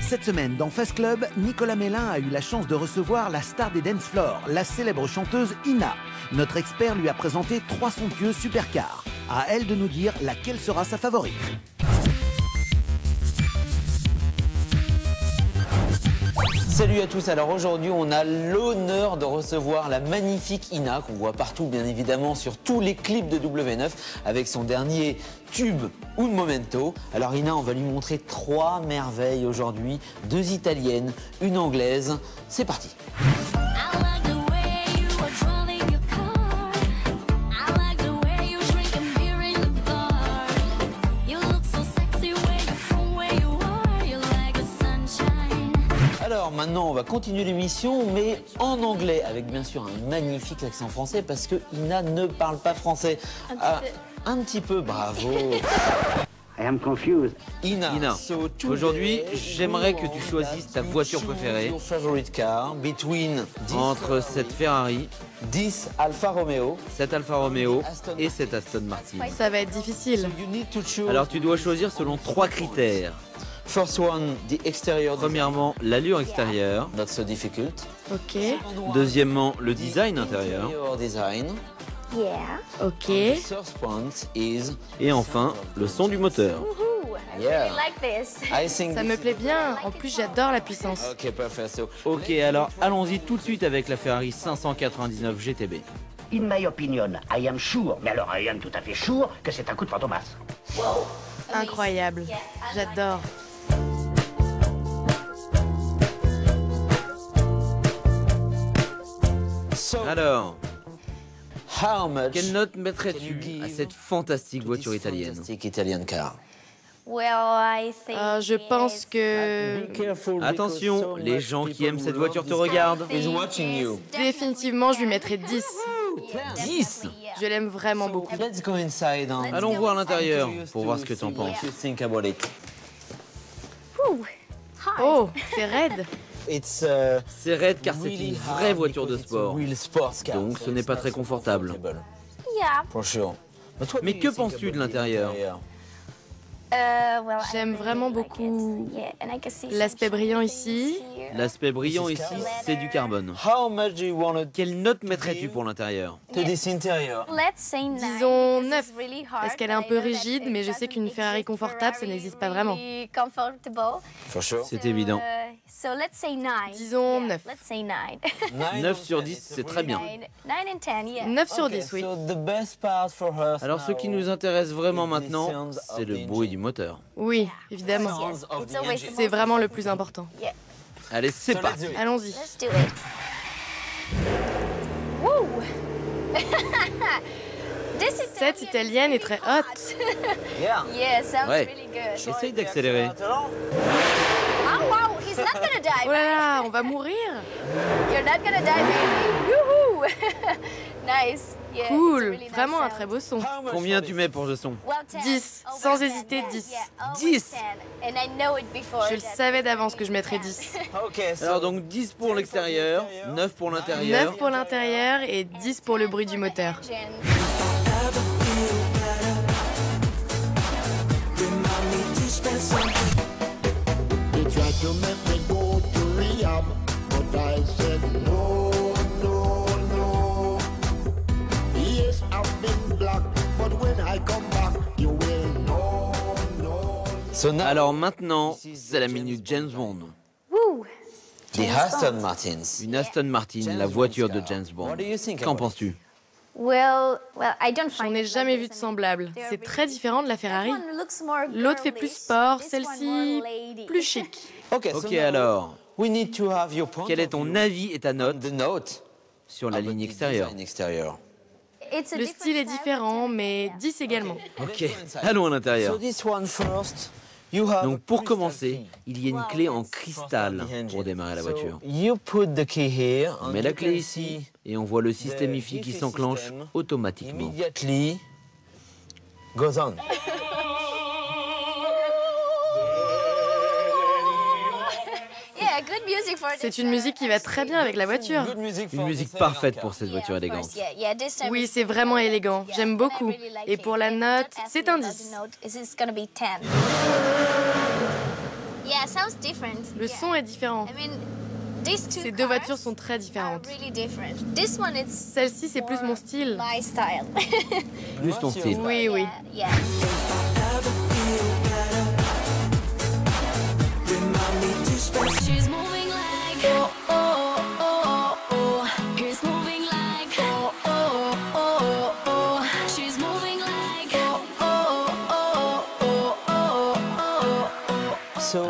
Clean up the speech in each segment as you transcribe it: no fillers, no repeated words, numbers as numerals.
Cette semaine, dans Fast Club, Nicolas Mélin a eu la chance de recevoir la star des dance floors, la célèbre chanteuse Ina. Notre expert lui a présenté 3 somptueuses supercars. À elle de nous dire laquelle sera sa favorite. Salut à tous, alors aujourd'hui on a l'honneur de recevoir la magnifique Ina qu'on voit partout bien évidemment sur tous les clips de W9 avec son dernier tube Un Momento. Alors Ina, on va lui montrer 3 merveilles aujourd'hui, 2 italiennes, une anglaise, c'est parti. Alors maintenant on va continuer l'émission mais en anglais avec bien sûr un magnifique accent français parce que Ina ne parle pas français. Un petit peu, bravo. I am confused. Ina, aujourd'hui j'aimerais que tu choisisses ta voiture préférée entre cette Ferrari, 10 Alfa Romeo, cette Alfa Romeo et cette Aston Martin. Ça va être difficile. Alors tu dois choisir selon 3 critères. First one, the exterior. Premièrement, l'allure extérieure. Not so difficult. Ok. Deuxièmement, le design intérieur. Design. Ok. First point is. Et enfin, le son du moteur. Yeah. I think Ça me plaît bien. En plus, j'adore la puissance. Ok, parfait. So, Ok, alors allons-y tout de suite avec la Ferrari 599 GTB. In my opinion, I am sure, mais alors I am tout à fait sure que c'est un coup de fantomas. Incroyable. J'adore. Alors, how much quelle note mettrais-tu à cette fantastique voiture italienne? fantastic Italian car? Je pense que Attention, les gens qui aiment cette voiture te regardent. Is watching you. définitivement, je lui mettrais 10. 10. Je l'aime vraiment beaucoup. Let's go inside. Allons voir l'intérieur pour voir ce que t'en penses. What you think about it? Oh, c'est raide. It's C'est raide car c'est une vraie voiture de sport. real sports car. Donc ce n'est pas très confortable. For sure. Mais que penses-tu de l'intérieur? J'aime vraiment beaucoup l'aspect brillant ici. L'aspect brillant ici, c'est du carbone. How much do you want Quelle note mettrais-tu pour l'intérieur? to this interior? Disons 9, parce qu'elle est un peu rigide, mais je sais qu'une Ferrari confortable, ça n'existe pas vraiment. For sure. C'est évident. Disons 9. 9 sur 10, c'est très bien. 9 sur 10, oui. So the best part for us Alors ce qui nous intéresse vraiment maintenant, c'est le bruit du moteur. Oui, évidemment. C'est vraiment le plus important. Allez, c'est parti. Allons-y. Cette italienne est très haute. Yeah. Ouais. Essaye d'accélérer. Oh là là, on va mourir. Cool, vraiment un très beau son. Combien tu mets pour ce son? 10, sans hésiter 10. 10. Je le savais d'avance que je mettrais 10. Okay, so Alors donc 10 pour l'extérieur, 9 pour l'intérieur. 9 pour l'intérieur et 10 pour le bruit du moteur. They tried to make me go to rehab, but I said no, no, no. Yes, I've been black, but when I come back, you will know, no. So now Alors maintenant, c'est la minute James Bond. the Aston Martins. Une Aston Martin, la voiture de James Bond. What do you think Qu'en about it? penses-tu? J'en ai jamais vu de semblable. C'est très différent de la Ferrari. L'autre fait plus sport, celle-ci plus chic. Okay, so Ok now alors, we need to have your point quel est of ton view avis et ta note on the note sur la about ligne the extérieure? design extérieur. Le style est différent, mais 10 également. Ok, allons à So l'intérieur. this one first. You have Donc pour commencer, il y a une clé en cristal engine. pour démarrer la voiture. So you put the key here. On and met la you clé can ici see et on voit le système the IFI qui IFI s'enclenche system automatiquement. Immediately goes on. C'est une musique qui va très bien avec la voiture. Une musique parfaite pour cette voiture élégante. Oui, c'est vraiment élégant. J'aime beaucoup. Et pour la note, c'est un 10. Le son est différent. Ces deux voitures sont très différentes. Celle-ci, c'est plus mon style. Plus ton style. Oui, oui.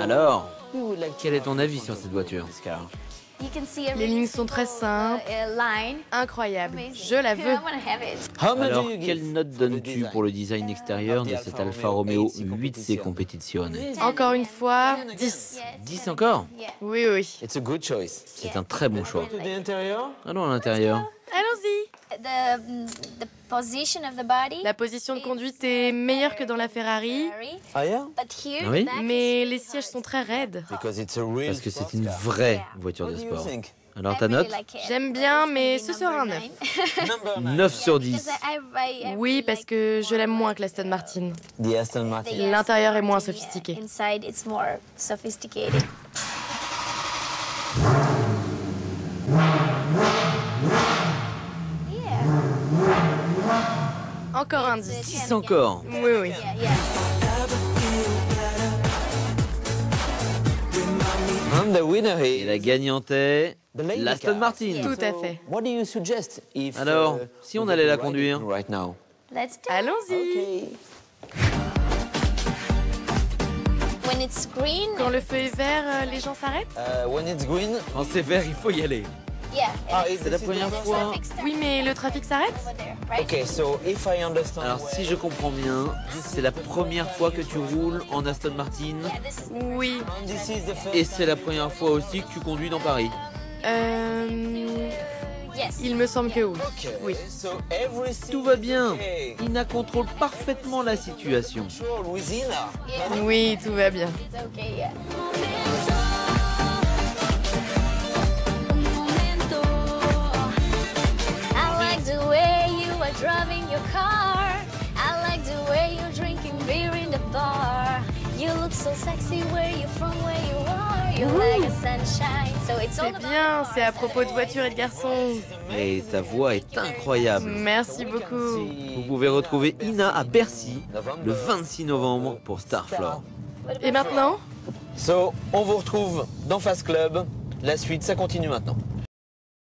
Alors, quel est ton avis sur cette voiture? Les lignes sont très simples, incroyables. Je la veux. Alors, quelle note donnes-tu pour le design extérieur de cette Alfa Romeo 8C Competizione? Encore une fois, 10. 10 encore? Oui, oui. C'est un très bon choix. Allons à l'intérieur. Allons-y. La position de conduite est meilleure que dans la Ferrari, Oui? mais les sièges sont très raides. Parce que c'est une vraie voiture de sport. Alors ta note? J'aime bien, mais ce sera un 9. 9 sur 10. Oui, parce que je l'aime moins que l'Aston Martin. L'intérieur est moins sophistiqué. Encore un 10. 10 encore. Oui, oui. Et la gagnante est l'Aston Martin. Tout à fait. Alors, si on allait la conduire? Allons-y. Quand le feu est vert, les gens s'arrêtent? Quand c'est vert, il faut y aller. C'est la première fois. Oui, mais le trafic s'arrête? Alors, si je comprends bien, c'est la première fois que tu roules en Aston Martin. Oui. Et c'est la première fois aussi que tu conduis dans Paris. Il me semble que oui. Oui. Tout va bien. Ina contrôle parfaitement la situation. Oui, tout va bien. Driving your car, I like the way you're drinking beer in the bar. You look so sexy where you're from, where you are. You're like a sunshine, so it's all C'est bien, c'est à propos de voitures et de garçons. Et ta voix est incroyable. Merci beaucoup. Vous pouvez retrouver Ina à Bercy le 26 novembre pour Starfloor. Et maintenant? On vous retrouve dans Fast Club. La suite, ça continue maintenant.